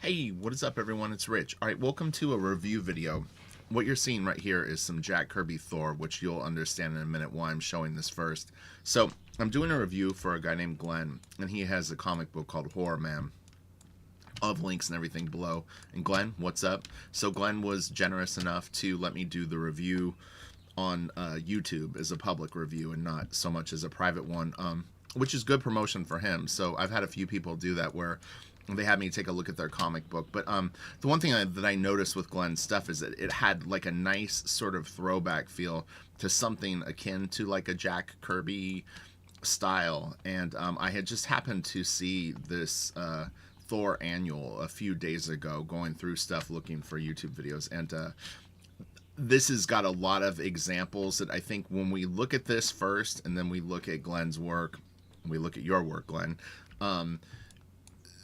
Hey, what is up everyone? It's Rich. Alright, welcome to a review video. What you're seeing right here is some Jack Kirby Thor, which you'll understand in a minute why I'm showing this first. So, I'm doing a review for a guy named Glen, and he has a comic book called Horaman. I'll have links and everything below. And Glen, what's up? So Glen was generous enough to let me do the review on YouTube as a public review and not so much as a private one, which is good promotion for him. So I've had a few people do that where they had me take a look at their comic book. But the one thing that I noticed with Glen's stuff is that it had like a nice sort of throwback feel to something akin to like a Jack Kirby style. And I had just happened to see this Thor annual a few days ago, going through stuff looking for YouTube videos, and this has got a lot of examples that I think when we look at this first and then we look at Glen's work, we look at your work, Glen,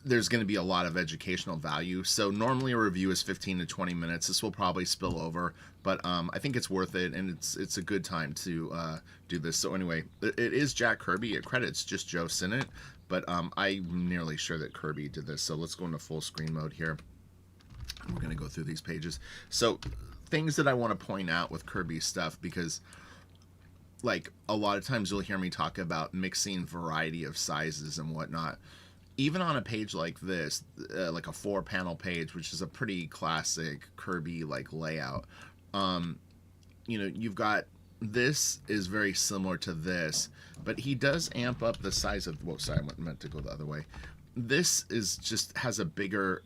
there's going to be a lot of educational value. So normally a review is 15 to 20 minutes. This will probably spill over, but I think it's worth it, and it's a good time to do this. So anyway, it is Jack Kirby. It credits just Joe Sinnott, but I'm nearly sure that Kirby did this. So let's go into full screen mode here. We're going to go through these pages. So things that I want to point out with Kirby stuff, because like a lot of times you'll hear me talk about mixing variety of sizes and whatnot. Even on a page like this, like a 4-panel page, which is a pretty classic Kirby like layout, you know, you've got, this is very similar to this, but he does amp up the size of, whoa, sorry, I meant to go the other way. This is just has a bigger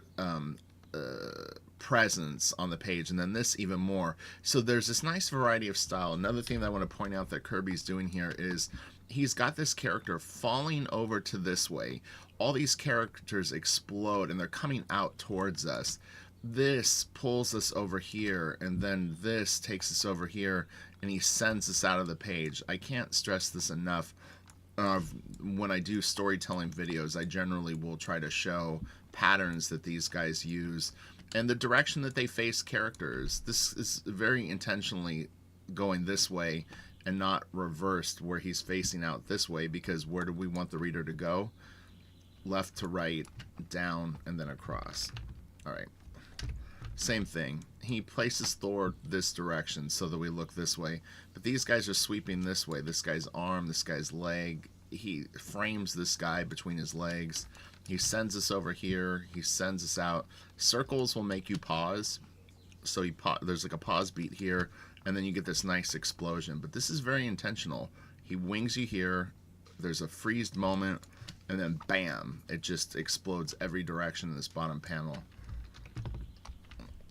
presence on the page, and then this even more. So there's this nice variety of style. Another thing that I want to point out that Kirby's doing here is he's got this character falling over to this way. All these characters explode and they're coming out towards us. This pulls us over here, and then this takes us over here, and he sends us out of the page. I can't stress this enough. When I do storytelling videos, I generally will try to show patterns that these guys use and the direction that they face characters. This is very intentionally going this way and not reversed where he's facing out this way, because where do we want the reader to go? Left to right, down, and then across. Alright. Same thing. He places Thor this direction so that we look this way. But these guys are sweeping this way. This guy's arm, this guy's leg. He frames this guy between his legs. He sends us over here. He sends us out. Circles will make you pause. So there's like a pause beat here, and then you get this nice explosion. But this is very intentional. He wings you here. There's a freezed moment, and then bam, it just explodes every direction in this bottom panel.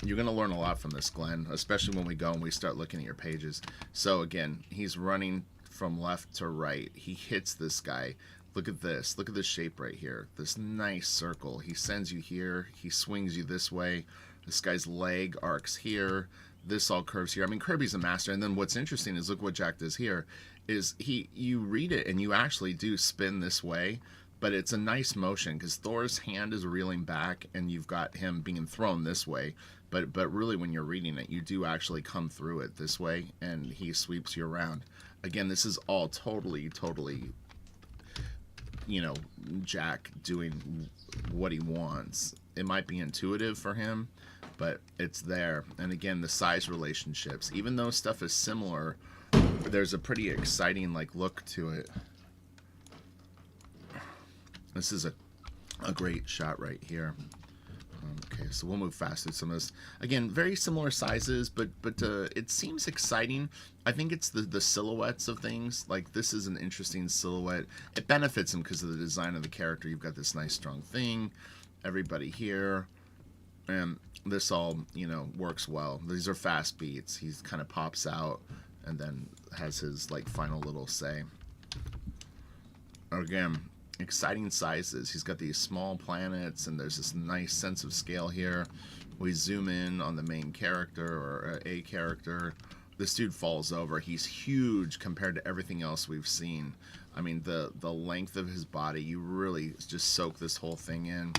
You're going to learn a lot from this, Glen, especially when we go and we start looking at your pages. So again, he's running from left to right. He hits this guy. Look at this. Look at this shape right here. This nice circle. He sends you here. He swings you this way. This guy's leg arcs here. This all curves here. I mean, Kirby's a master. And then what's interesting is, look what Jack does here, is you read it and you actually do spin this way, but it's a nice motion because Thor's hand is reeling back and you've got him being thrown this way. But really when you're reading it, you do actually come through it this way, and he sweeps you around. Again, this is all totally, you know, Jack doing what he wants. It might be intuitive for him, but it's there. And again, the size relationships, even though stuff is similar, there's a pretty exciting like look to it. This is a great shot right here. Okay, so we'll move fast through some of this. Again, very similar sizes, but it seems exciting. I think it's the silhouettes of things. Like, this is an interesting silhouette. It benefits him because of the design of the character. You've got this nice strong thing, everybody here, and this all, you know, works well. These are fast beats. He kind of pops out and then has his like final little say. Again, exciting sizes. He's got these small planets, and there's this nice sense of scale here. We zoom in on the main character, or a character. This dude falls over. He's huge compared to everything else we've seen. I mean, the length of his body, you really just soak this whole thing in.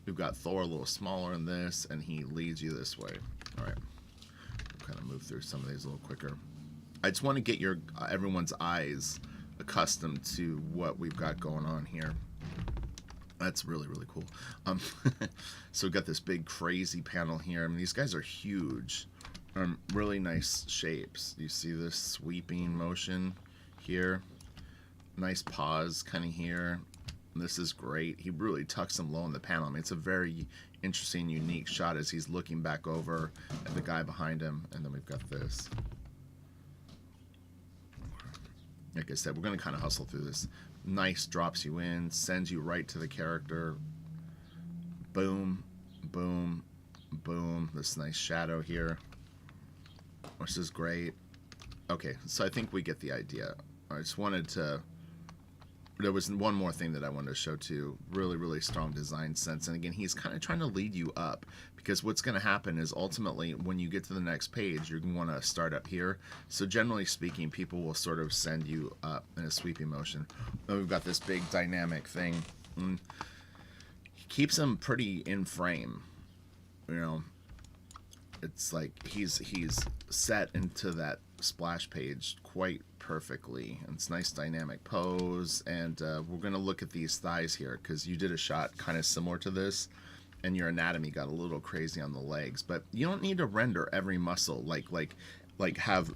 We've got Thor a little smaller in this, and he leads you this way. All right, we'll kind of move through some of these a little quicker. I just want to get everyone's eyes accustomed to what we've got going on here. That's really, really cool. Um, so we've got this big crazy panel here. I mean, these guys are huge. Really nice shapes. You see this sweeping motion here. Nice pause kind of here. This is great. He really tucks them low in the panel. I mean, it's a very interesting, unique shot as he's looking back over at the guy behind him. And then we've got this. Like I said, we're going to kind of hustle through this. Nice, drops you in, sends you right to the character. Boom, boom, boom. This nice shadow here, which is great. Okay, so I think we get the idea. I just wanted to... There was one more thing that I wanted to show too. Really, really strong design sense. And again, he's kind of trying to lead you up, because what's going to happen is ultimately when you get to the next page, you're going to want to start up here. So generally speaking, people will sort of send you up in a sweeping motion. Then we've got this big dynamic thing. And he keeps him pretty in frame. You know, it's like he's set into that splash page quite perfectly. And it's nice dynamic pose. And we're going to look at these thighs here, because you did a shot kind of similar to this, and your anatomy got a little crazy on the legs. But you don't need to render every muscle like have...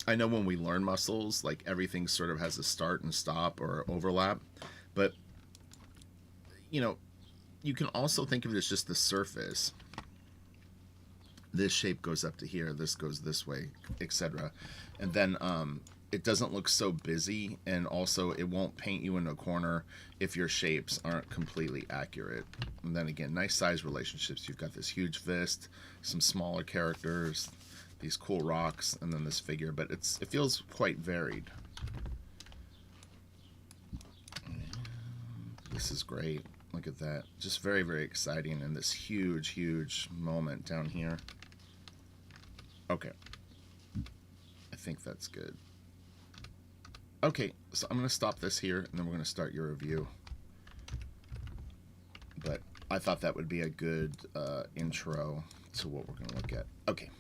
I know when we learn muscles, like everything sort of has a start and stop or overlap, but you know, you can also think of it as just the surface. This shape goes up to here, this goes this way, etc. And then it doesn't look so busy, and also it won't paint you in a corner if your shapes aren't completely accurate. And then again, nice size relationships. You've got this huge fist, some smaller characters, these cool rocks, and then this figure, but it feels quite varied. This is great. Look at that. Just very, very exciting, and this huge, huge moment down here. Okay. I think that's good. Okay, so I'm going to stop this here, and then we're going to start your review. But I thought that would be a good intro to what we're going to look at. Okay.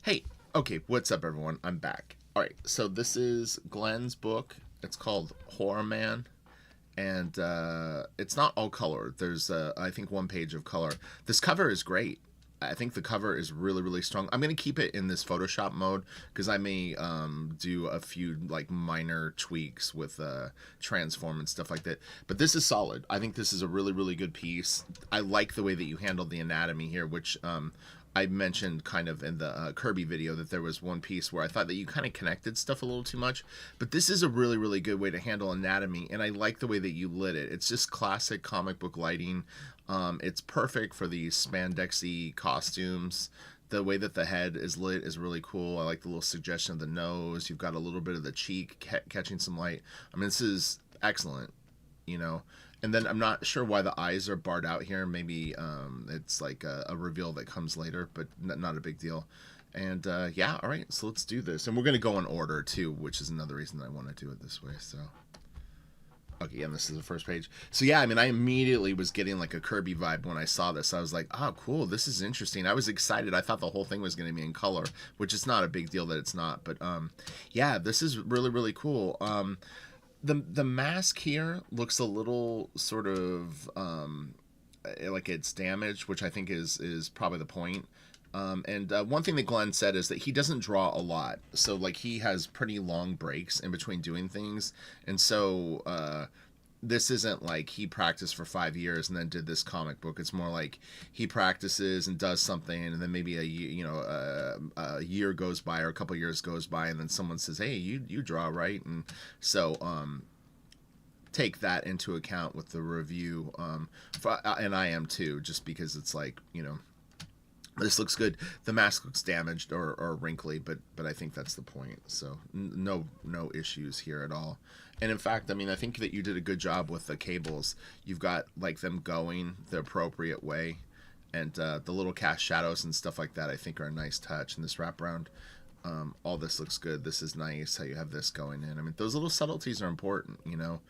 Hey, okay, what's up, everyone? I'm back. All right, so this is Glen's book. It's called Horaman, and it's not all color. There's, I think, one page of color. This cover is great. I think the cover is really, really strong. I'm going to keep it in this Photoshop mode, because I may do a few like minor tweaks with transform and stuff like that. But this is solid. I think this is a really, really good piece. I like the way that you handled the anatomy here, which I mentioned kind of in the Kirby video, that there was one piece where I thought that you kind of connected stuff a little too much. But this is a really, really good way to handle anatomy, and I like the way that you lit it. It's just classic comic book lighting. It's perfect for these spandexy costumes. The way that the head is lit is really cool. I like the little suggestion of the nose. You've got a little bit of the cheek catching some light. I mean, this is excellent, you know. And then I'm not sure why the eyes are barred out here. Maybe it's like a reveal that comes later, but not a big deal. And yeah, all right, so let's do this. And we're going to go in order too, which is another reason that I want to do it this way. So, okay, and this is the first page. So yeah, I mean, I immediately was getting like a Kirby vibe when I saw this. I was like, oh, cool, this is interesting. I was excited. I thought the whole thing was going to be in color, which is not a big deal that it's not. But yeah, this is really, really cool. The mask here looks a little sort of like it's damaged, which I think is probably the point. And one thing that Glen said is that he doesn't draw a lot, so like he has pretty long breaks in between doing things, and so this isn't like he practiced for 5 years and then did this comic book. It's more like he practices and does something, and then maybe a year goes by or a couple years goes by, and then someone says, "Hey, you draw, right?" And so take that into account with the review, and I am too, just because it's like, you know, this looks good. The mask looks damaged or wrinkly, but I think that's the point. So no issues here at all. And in fact, I mean, I think that you did a good job with the cables. You've got like them going the appropriate way, and the little cast shadows and stuff like that I think are a nice touch. And this wraparound, all this looks good. This is nice how you have this going in. I mean, those little subtleties are important, you know.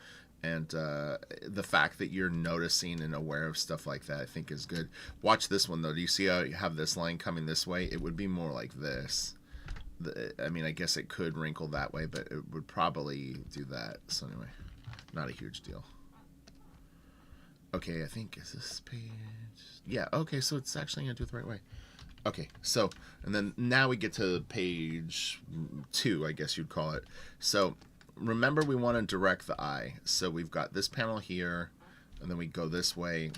And the fact that you're noticing and aware of stuff like that, I think, is good. Watch this one, though. Do you see how you have this line coming this way? It would be more like this. I mean, I guess it could wrinkle that way, but it would probably do that. So anyway, not a huge deal. Okay, I think, is this page? Yeah, okay, so it's actually going to do it the right way. Okay, so, and then now we get to page 2, I guess you'd call it. So, remember we want to direct the eye. So we've got this panel here, and then we go this way,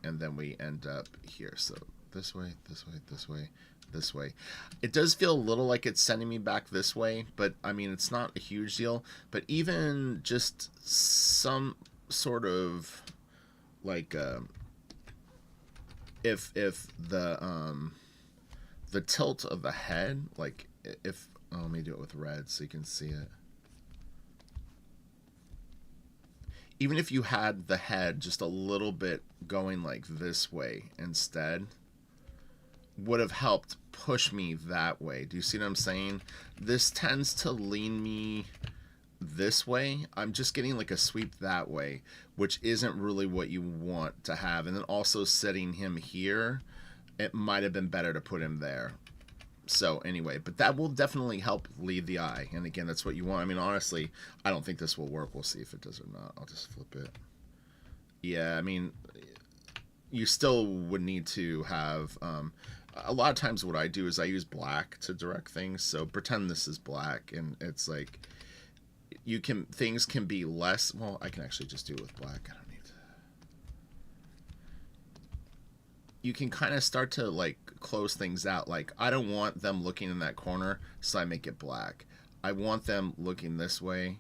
and then we end up here. So this way, this way, this way, this way. It does feel a little like it's sending me back this way, but I mean, it's not a huge deal. But even just some sort of like if the tilt of the head, like if let me do it with red so you can see it. Even if you had the head just a little bit going like this way instead, would have helped push me that way. Do you see what I'm saying? This tends to lean me this way. I'm just getting like a sweep that way, which isn't really what you want to have. And then also setting him here, it might have been better to put him there. So anyway, but that will definitely help lead the eye. And again, that's what you want. I mean, honestly, I don't think this will work. We'll see if it does or not. I'll just flip it. Yeah, I mean, you still would need to have... a lot of times what I do is I use black to direct things. So pretend this is black, and it's like... things can be less... Well, I can actually just do it with black. I don't need to... You can kind of start to like close things out. Like, I don't want them looking in that corner, so I make it black. I want them looking this way,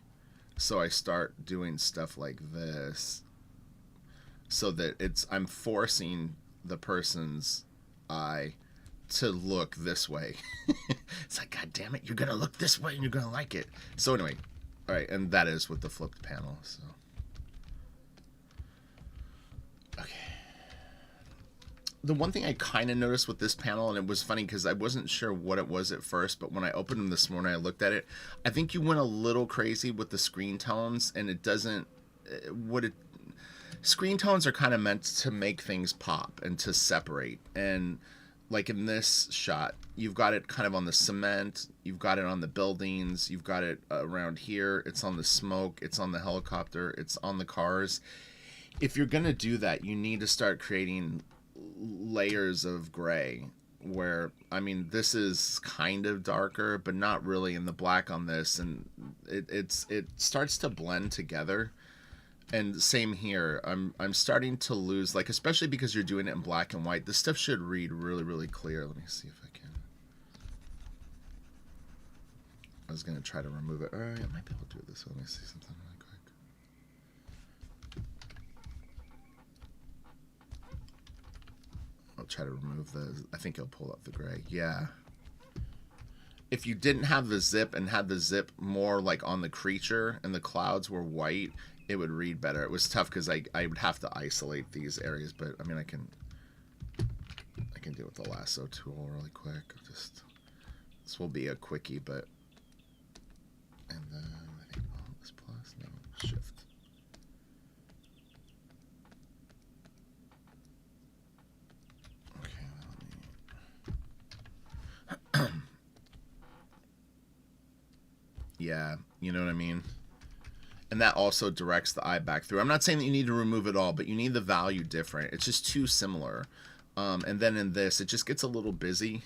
so I start doing stuff like this, so that I'm forcing the person's eye to look this way. It's like, God damn it, you're gonna look this way and you're gonna like it. So anyway, all right, and that is with the flipped panel. So okay. The one thing I kind of noticed with this panel, and it was funny because I wasn't sure what it was at first, but when I opened them this morning, I looked at it. I think you went a little crazy with the screen tones, and it doesn't... Screen tones are kind of meant to make things pop and to separate. And like in this shot, you've got it kind of on the cement, you've got it on the buildings, you've got it around here, it's on the smoke, it's on the helicopter, it's on the cars. If you're going to do that, you need to start creating layers of gray, where, I mean, this is kind of darker, but not really, in the black on this, and it starts to blend together. And same here, I'm starting to lose, like, especially because you're doing it in black and white, this stuff should read really, really clear. Let me see if I can. I was going to try to remove it. All right, I might be able to do it this way. Let me see something really quick. I'll try to remove I think it'll pull up the gray. Yeah. If you didn't have the zip and had the zip more like on the creature and the clouds were white, it would read better. It was tough because I would have to isolate these areas, but I mean, I can do it with the lasso tool really quick. This will be a quickie, but, and then I think, oh, this plus, no, shift. Yeah, you know what I mean? And that also directs the eye back through. I'm not saying that you need to remove it all, but you need the value different. It's just too similar. And then in this, it just gets a little busy.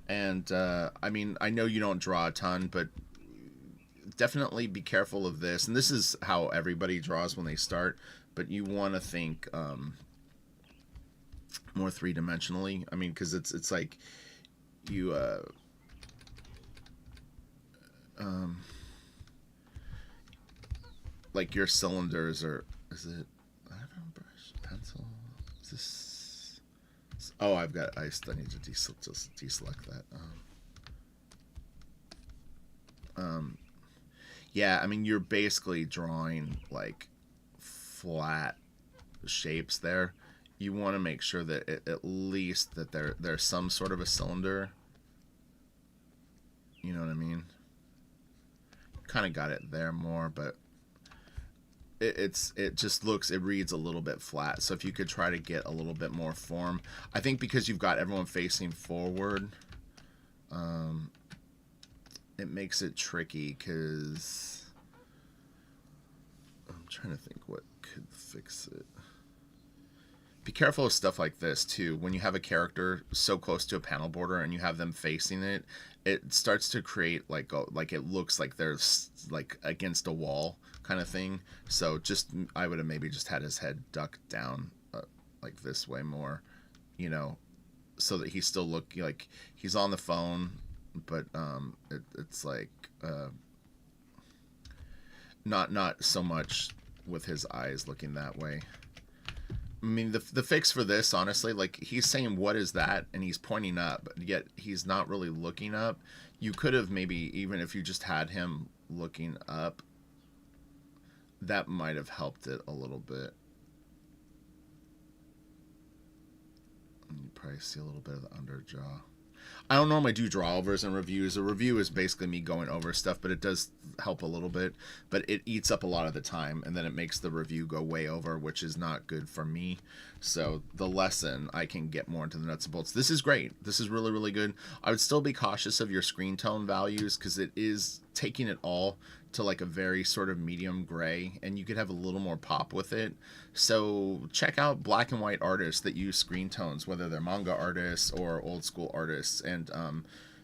And, I mean, I know you don't draw a ton, but definitely be careful of this. And this is how everybody draws when they start. But you want to think more three-dimensionally. I mean, because it's like you... like your cylinders are, is it, I have a brush, pencil, is this, oh, I need to deselect that. Yeah, I mean, you're basically drawing like flat shapes there. You want to make sure that at least that there's some sort of a cylinder. You know what I mean? Kind of got it there more, but it reads a little bit flat. So if you could try to get a little bit more form, I think because you've got everyone facing forward, it makes it tricky because I'm trying to think what could fix it. Be careful of stuff like this too. When you have a character so close to a panel border and you have them facing it, it starts to create like it looks like there's like against a wall kind of thing. So just I would have maybe just had his head ducked down like this way more, you know, so that he's still looking like he's on the phone, but it's like not so much with his eyes looking that way. I mean, the fix for this, honestly, like, he's saying, what is that? And he's pointing up, yet he's not really looking up. You could have maybe, even if you just had him looking up, that might have helped it a little bit. And you probably see a little bit of the underjaw. I don't normally do drawovers and reviews. A review is basically me going over stuff, but it does help a little bit. But it eats up a lot of the time, and then it makes the review go way over, which is not good for me. So the lesson, I can get more into the nuts and bolts. This is great. This is really, really good. I would still be cautious of your screen tone values because it is taking it all to like a very sort of medium gray, and you could have a little more pop with it. So check out black and white artists that use screen tones, whether they're manga artists or old school artists, and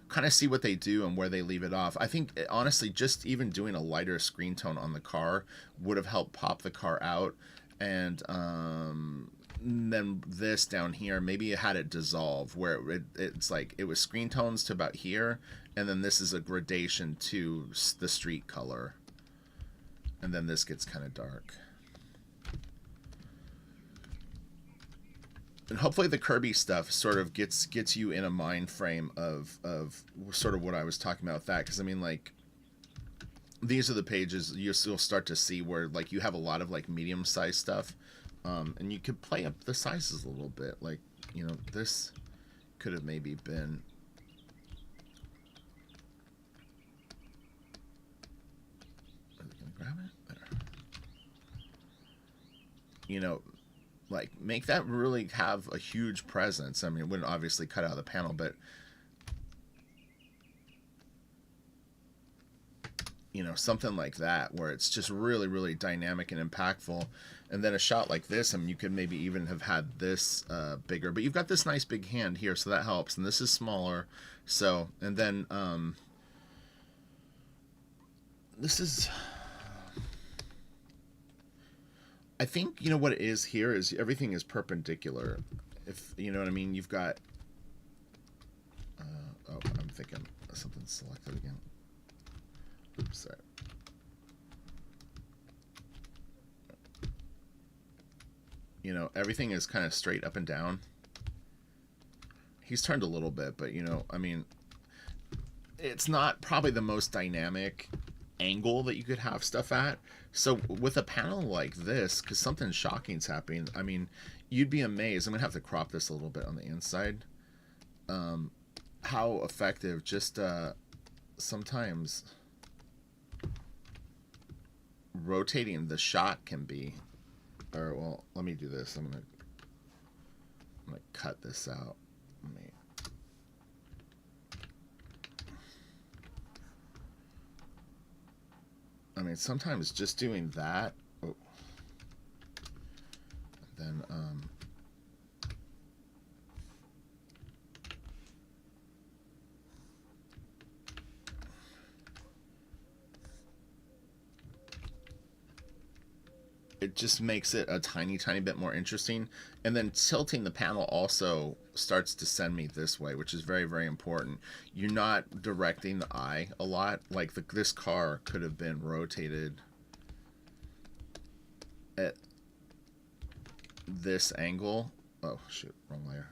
kind of see what they do and where they leave it off. I think honestly just even doing a lighter screen tone on the car would have helped pop the car out. And then this down here, maybe it had it dissolve where it's like it was screen tones to about here, and then this is a gradation to the street color, and then this gets kind of dark. And hopefully the Kirby stuff sort of gets you in a mind frame of sort of what I was talking about with that, because I mean, like, these are the pages you'll start to see where like you have a lot of like medium sized stuff, and you could play up the sizes a little bit. Like, you know, this could have maybe been, are we gonna grab it? There. You know, like, make that really have a huge presence. I mean, it wouldn't obviously cut out of the panel, but, you know, something like that where it's just really, really dynamic and impactful. And then a shot like this, I mean, you could maybe even have had this bigger, but you've got this nice big hand here, so that helps. And this is smaller. So, and then this is, I think, you know, what it is here is everything is perpendicular. If, you know what I mean, you've got, oh, I'm thinking something selected again. Oops, sorry. You know, everything is kind of straight up and down. He's turned a little bit, but, you know, I mean, it's not probably the most dynamic angle that you could have stuff at. So with a panel like this, because something shocking's happening, I mean, you'd be amazed. I'm gonna have to crop this a little bit on the inside. How effective just sometimes rotating the shot can be. Or, well, let me do this. I'm gonna cut this out. Let me. I mean, sometimes just doing that. Oh, then it just makes it a tiny bit more interesting. And then tilting the panel also starts to send me this way, which is very, very important. You're not directing the eye a lot. Like this car could have been rotated at this angle. Oh shoot, wrong layer.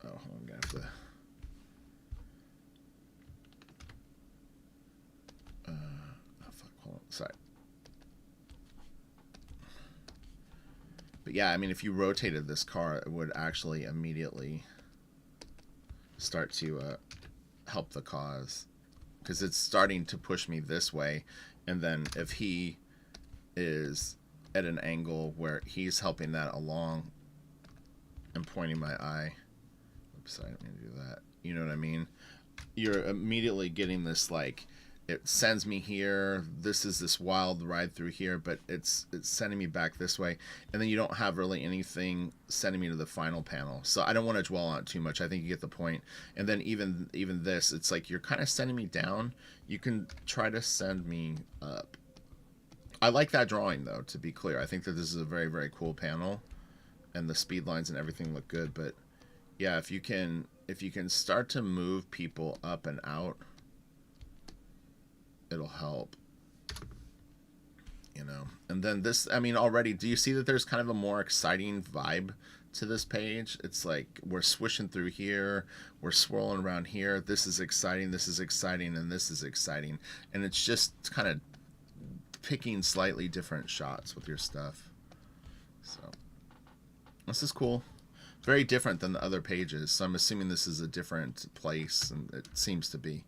Oh, I'm gonna have to. Sorry. But yeah, I mean, if you rotated this car, it would actually immediately start to help the cause, because it's starting to push me this way. And then if he is at an angle where he's helping that along, and pointing my eye. Oops, I didn't mean to do that. You know what I mean? You're immediately getting this, like, it sends me here. This is this wild ride through here, but it's sending me back this way, and then you don't have really anything sending me to the final panel. So I don't want to dwell on it too much. I think you get the point. And then even this, it's like you're kind of sending me down. You can try to send me up. I like that drawing, though, to be clear. I think that this is a very, very cool panel, and the speed lines and everything look good. But yeah, if you can start to move people up and out, it'll help, you know. And then this, I mean, already, do you see that there's kind of a more exciting vibe to this page? It's like we're swishing through here, we're swirling around here. This is exciting, this is exciting, and this is exciting. And it's just kind of picking slightly different shots with your stuff. So this is cool. Very different than the other pages. So I'm assuming this is a different place, and it seems to be.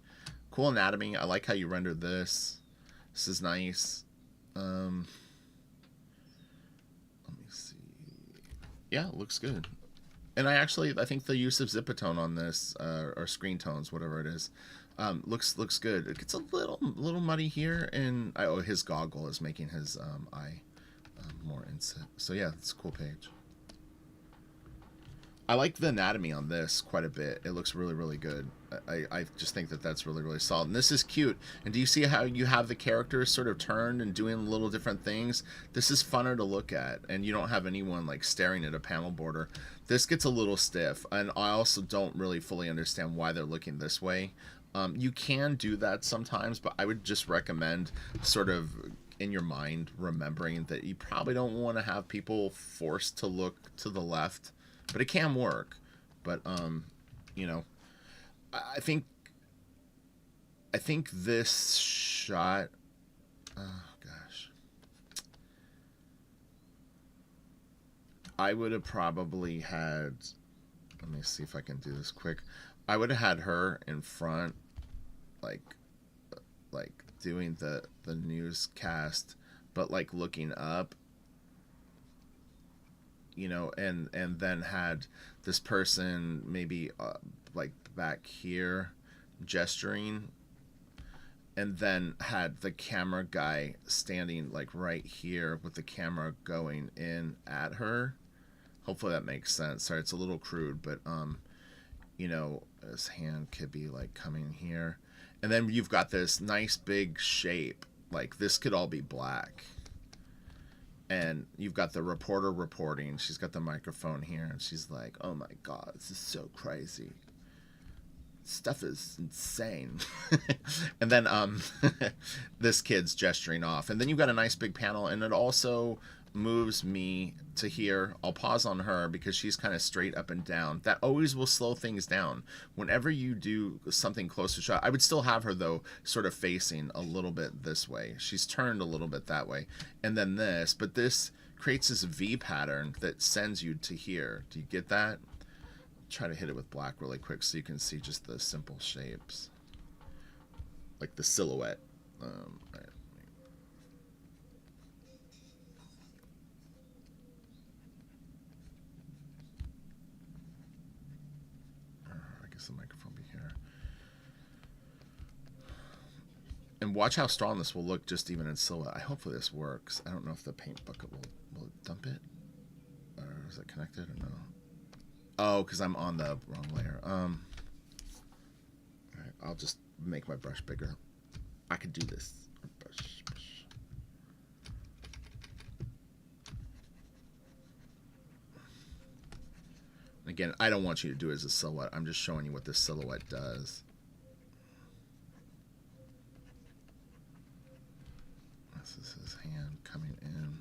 Cool anatomy. I like how you rendered this. This is nice. Let me see. Yeah, it looks good. And I think the use of zipatone on this, or screen tones, whatever it is, looks good. It gets a little muddy here, and his goggle is making his eye more inset. So yeah, it's a cool page. I like the anatomy on this quite a bit. It looks really, really good. I just think that that's really, really solid. And this is cute. And do you see how you have the characters sort of turned and doing little different things? This is funner to look at. And you don't have anyone like staring at a panel border. This gets a little stiff. And I also don't really fully understand why they're looking this way. You can do that sometimes, but I would just recommend sort of in your mind remembering that you probably don't want to have people forced to look to the left. But it can work. But you know, I think this shot, oh gosh, I would have probably had, let me see if I can do this quick. I would have had her in front, like doing the newscast, but like looking up, you know, and then had this person maybe like back here gesturing, and then had the camera guy standing like right here with the camera going in at her. Hopefully that makes sense. Sorry, it's a little crude, but you know, his hand could be like coming here, and then you've got this nice big shape. Like this could all be black. And you've got the reporter reporting. She's got the microphone here, and she's like, "Oh my God, this is so crazy. Stuff is insane." And then this kid's gesturing off. And then you've got a nice big panel, and it also moves me to here. I'll pause on her because she's kind of straight up and down. That always will slow things down. Whenever you do something close to shot, I would still have her, though, sort of facing a little bit this way. She's turned a little bit that way. And then this, but this creates this V pattern that sends you to here. Do you get that? Try to hit it with black really quick so you can see just the simple shapes. Like the silhouette. Right. The microphone be here, and watch how strong this will look just even in silhouette. Hopefully this works. I don't know if the paint bucket will dump it, or is it connected or no? Oh, because I'm on the wrong layer. All right, I'll just make my brush bigger. I could do this. Brush. Again, I don't want you to do it as a silhouette. I'm just showing you what this silhouette does. This is his hand coming in.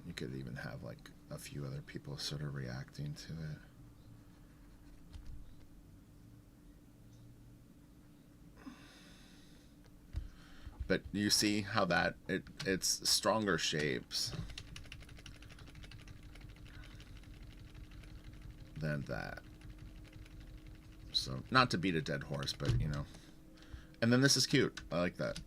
You could even have like a few other people sort of reacting to it. But you see how that it's stronger shapes. than that. So, not to beat a dead horse, but, you know. And then this is cute. I like that.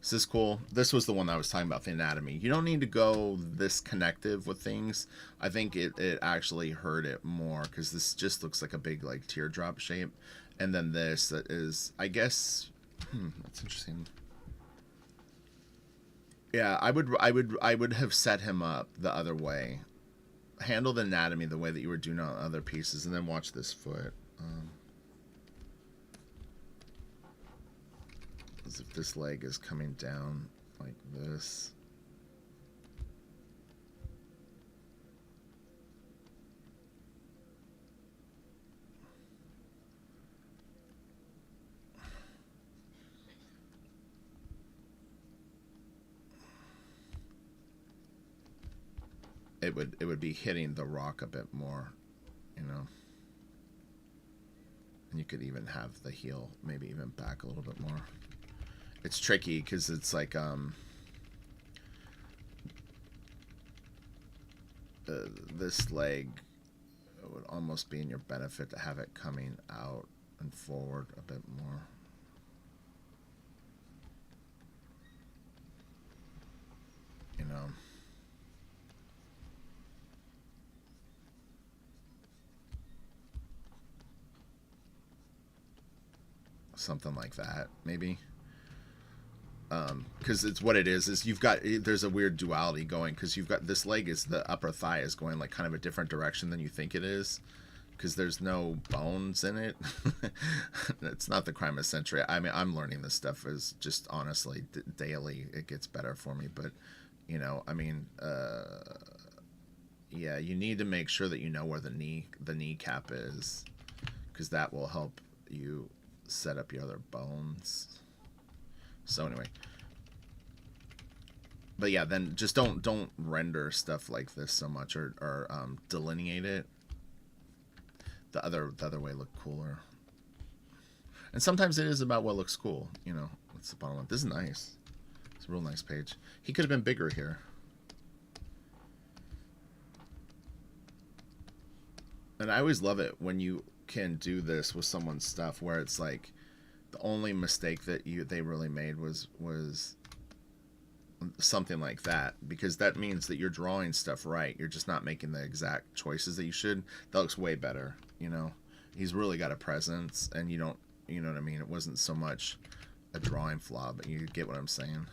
This is cool. This was the one that I was talking about, the anatomy. You don't need to go this connective with things. I think it actually hurt it more, because this just looks like a big, like, teardrop shape. And then this that is, I guess, that's interesting. Yeah, I would have set him up the other way. Handle the anatomy the way that you were doing on other pieces, and then watch this foot. As if this leg is coming down like this. It would be hitting the rock a bit more, you know. And you could even have the heel maybe even back a little bit more. It's tricky because it's like this leg would almost be in your benefit to have it coming out and forward a bit more. You know. Something like that, maybe. Because it's what it is you've got, there's a weird duality going, because you've got this leg, is the upper thigh is going like kind of a different direction than you think it is, because there's no bones in it. It's not the crime of the century. I mean, I'm learning this stuff as just honestly daily. It gets better for me, but you know, I mean, yeah, you need to make sure that you know where the kneecap is, because that will help you set up your other bones. So anyway, but yeah, then just don't render stuff like this so much, or delineate it. The other way looked cooler. And sometimes it is about what looks cool, you know. What's the bottom one? This is nice. It's a real nice page. He could have been bigger here. And I always love it when you can do this with someone's stuff, where it's like the only mistake that they really made was something like that, because that means that you're drawing stuff right. You're just not making the exact choices that you should. That looks way better, you know. He's really got a presence, and you know what I mean. It wasn't so much a drawing flaw, but you get what I'm saying.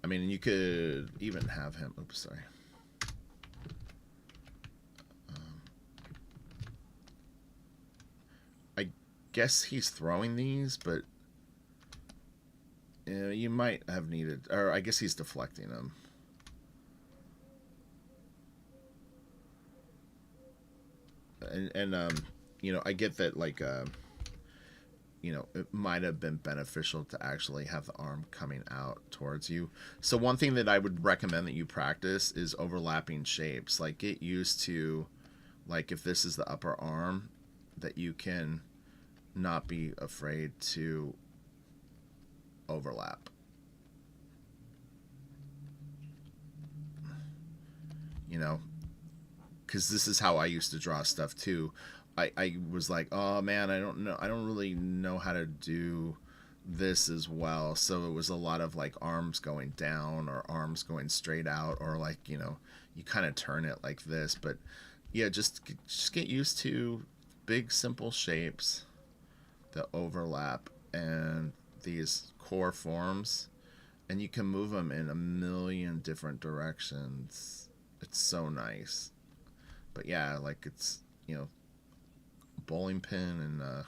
I mean, you could even have him. Oops, sorry. I guess he's throwing these, but you might have needed, or I guess he's deflecting them. And you know, I get that, like, you know, it might have been beneficial to actually have the arm coming out towards you. So one thing that I would recommend that you practice is overlapping shapes. Like, get used to, like, if this is the upper arm, that you can not be afraid to overlap. You know, because this is how I used to draw stuff too. I was like, oh man, I don't really know how to do this as well. So it was a lot of like arms going down or arms going straight out, or like, you know, you kind of turn it like this. But yeah, just get used to big simple shapes that overlap and these core forms, and you can move them in a million different directions. It's so nice. But yeah, like, it's, you know, bowling pin and a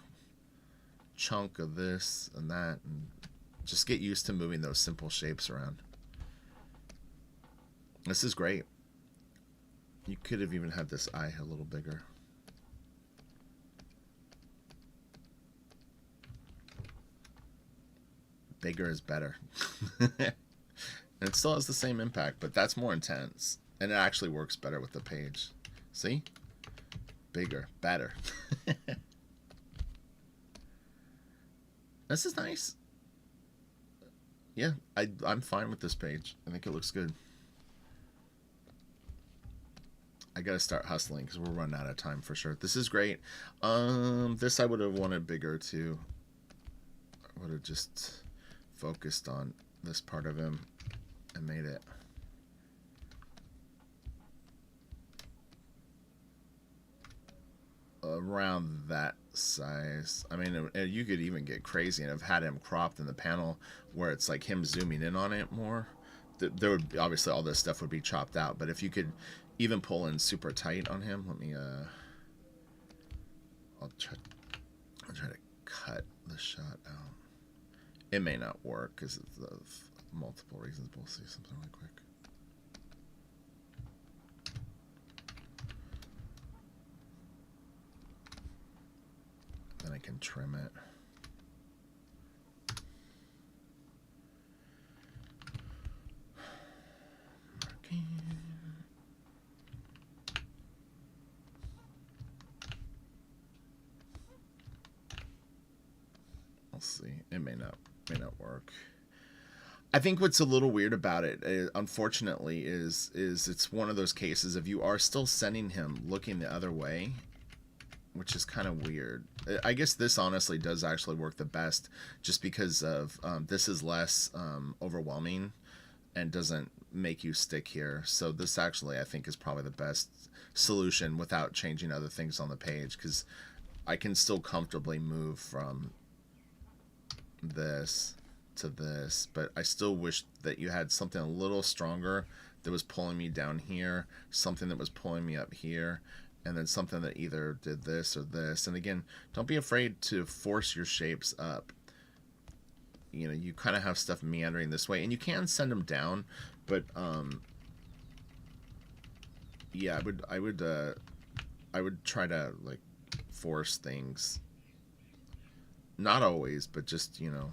chunk of this and that, and just get used to moving those simple shapes around. This is great. You could have even had this eye a little bigger. Bigger is better. And it still has the same impact, but that's more intense, and it actually works better with the page. See? Bigger, better. This is nice. Yeah, I'm fine with this page. I think it looks good. I gotta start hustling because we're running out of time for sure. This is great. This I would have wanted bigger too. I would have just focused on this part of him and made it. Around that size. I mean, you could even get crazy and have had him cropped in the panel where it's like him zooming in on it more. There would be, obviously all this stuff would be chopped out, but if you could even pull in super tight on him, let me I'll try to cut the shot out. It may not work because of multiple reasons. We'll see something really quick. Then I can trim it. Marking. We'll see. It may not work. I think what's a little weird about it, unfortunately, is it's one of those cases of you are still sending him looking the other way, which is kind of weird. I guess this honestly does actually work the best just because of this is less overwhelming and doesn't make you stick here. So this actually I think is probably the best solution without changing other things on the page, because I can still comfortably move from this to this, but I still wish that you had something a little stronger that was pulling me down here, something that was pulling me up here, and then something that either did this or this. And again, don't be afraid to force your shapes up. You know, you kind of have stuff meandering this way, and you can send them down, but yeah, I would try to like force things. Not always, but just, you know,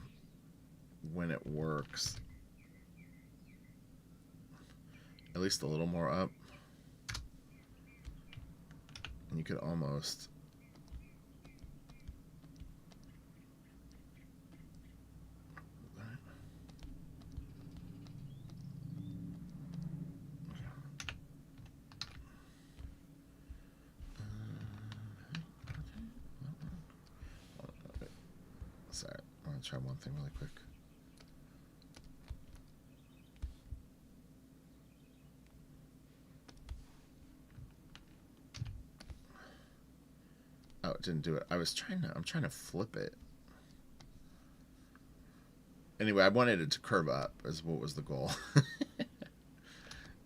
when it works. At least a little more up. And you could almost... Sorry, I want to try one thing really quick. Oh, it didn't do it. I'm trying to flip it. Anyway, I wanted it to curve up is what was the goal.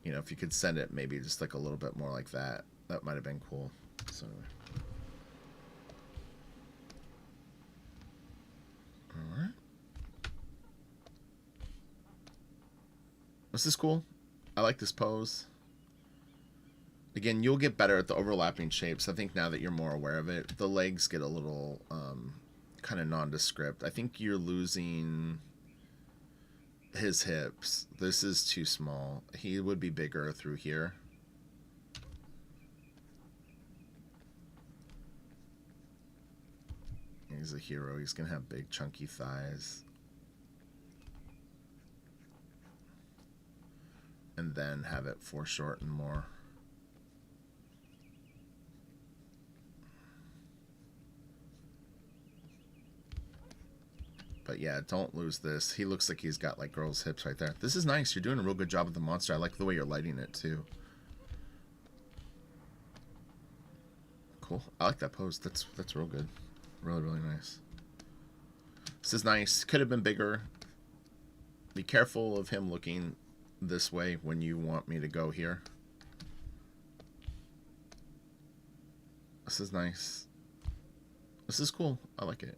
You know, if you could send it maybe just like a little bit more like that, that might have been cool. So alright. This is cool. I like this pose. Again, you'll get better at the overlapping shapes. I think now that you're more aware of it, the legs get a little kind of nondescript. I think you're losing his hips. This is too small. He would be bigger through here. He's a hero. He's going to have big, chunky thighs. And then have it foreshorten more. But yeah, don't lose this. He looks like he's got like girl's hips right there. This is nice. You're doing a real good job with the monster. I like the way you're lighting it too. Cool. I like that pose. That's real good. Really, really nice. This is nice. Could have been bigger. Be careful of him looking this way when you want me to go here. This is nice. This is cool. I like it.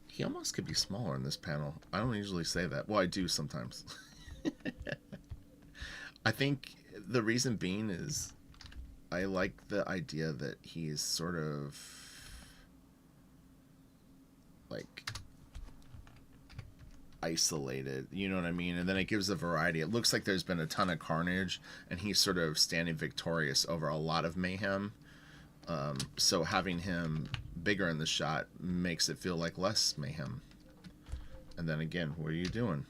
He almost could be smaller in this panel. I don't usually say that. Well, I do sometimes. I think the reason being is I like the idea that he's sort of like isolated, you know what I mean? And then it gives a variety. It looks like there's been a ton of carnage and he's sort of standing victorious over a lot of mayhem. So having him bigger in the shot makes it feel like less mayhem. And then again, what are you doing?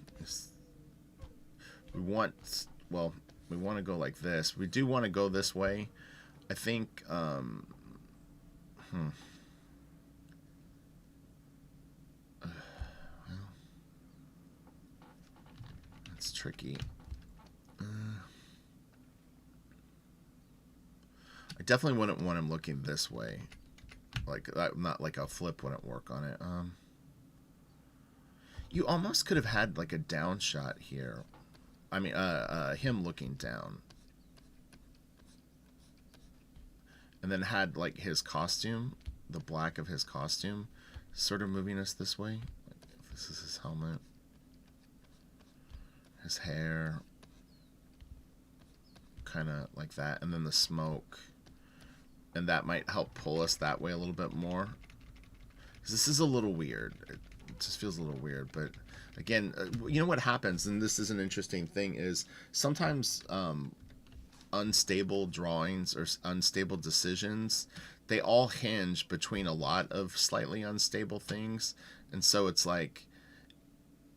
We want, well, we want to go like this. We do want to go this way. I think, well, that's tricky. I definitely wouldn't want him looking this way. Like, not like a flip wouldn't work on it. You almost could have had like a down shot here. I mean, him looking down. And then had like his costume, the black of his costume, sort of moving us this way. Like, if this is his helmet. His hair. Kind of like that. And then the smoke. And that might help pull us that way a little bit more. This is a little weird. It just feels a little weird. But again, you know what happens, and this is an interesting thing, is sometimes unstable drawings or unstable decisions, they all hinge between a lot of slightly unstable things. And so it's like,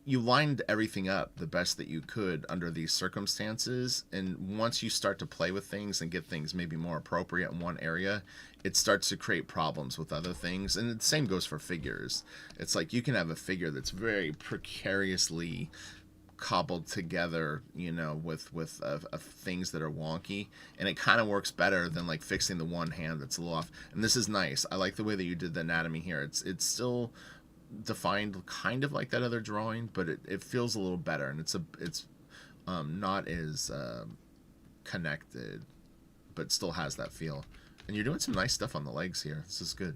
you lined everything up the best that you could under these circumstances, and once you start to play with things and get things maybe more appropriate in one area, it starts to create problems with other things. And the same goes for figures. It's like you can have a figure that's very precariously cobbled together, you know, with things that are wonky, and it kind of works better than like fixing the one hand that's a little off. And this is nice. I like the way that you did the anatomy here. It's still defined kind of like that other drawing, but it feels a little better, and it's not as connected, but still has that feel. And you're doing some nice stuff on the legs here. This is good.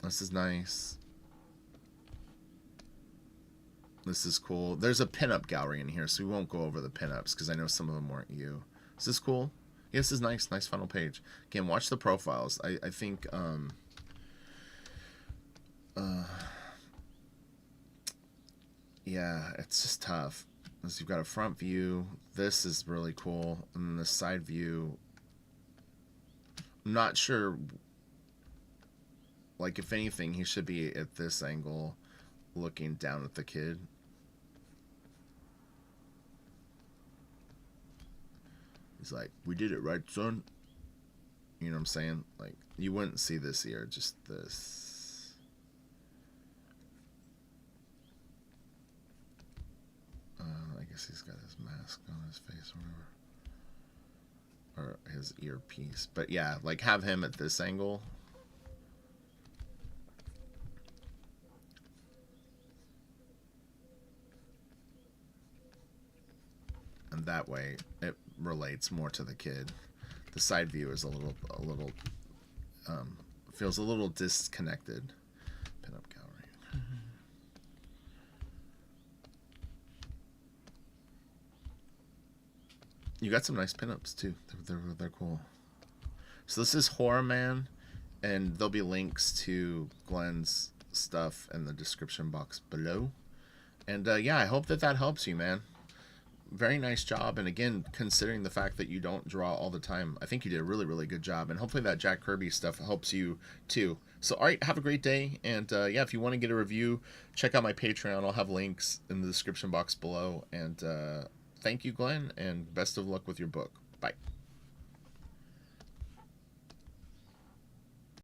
This is nice. This is cool. There's a pinup gallery in here, so we won't go over the pinups because I know some of them weren't you. Is this cool? Yeah, this is nice. Nice final page. Again, watch the profiles. I think yeah, it's just tough. Because you've got a front view. This is really cool. And then the side view. I'm not sure. Like, if anything, he should be at this angle looking down at the kid. He's like, we did it right, son. You know what I'm saying? Like, you wouldn't see this here, just this. I guess he's got his mask on his face or whatever. Or his earpiece. But yeah, like have him at this angle. And that way it relates more to the kid. The side view is a little feels a little disconnected. Pinup gallery. Mm-hmm. You got some nice pinups too. They're cool. So this is Horaman, and there'll be links to Glen's stuff in the description box below. And yeah, I hope that helps you, man. Very nice job. And again, considering the fact that you don't draw all the time, I think you did a really, really good job. And hopefully that Jack Kirby stuff helps you too. So, all right, have a great day. And yeah, if you want to get a review, check out my Patreon. I'll have links in the description box below. And thank you, Glen, and best of luck with your book. Bye.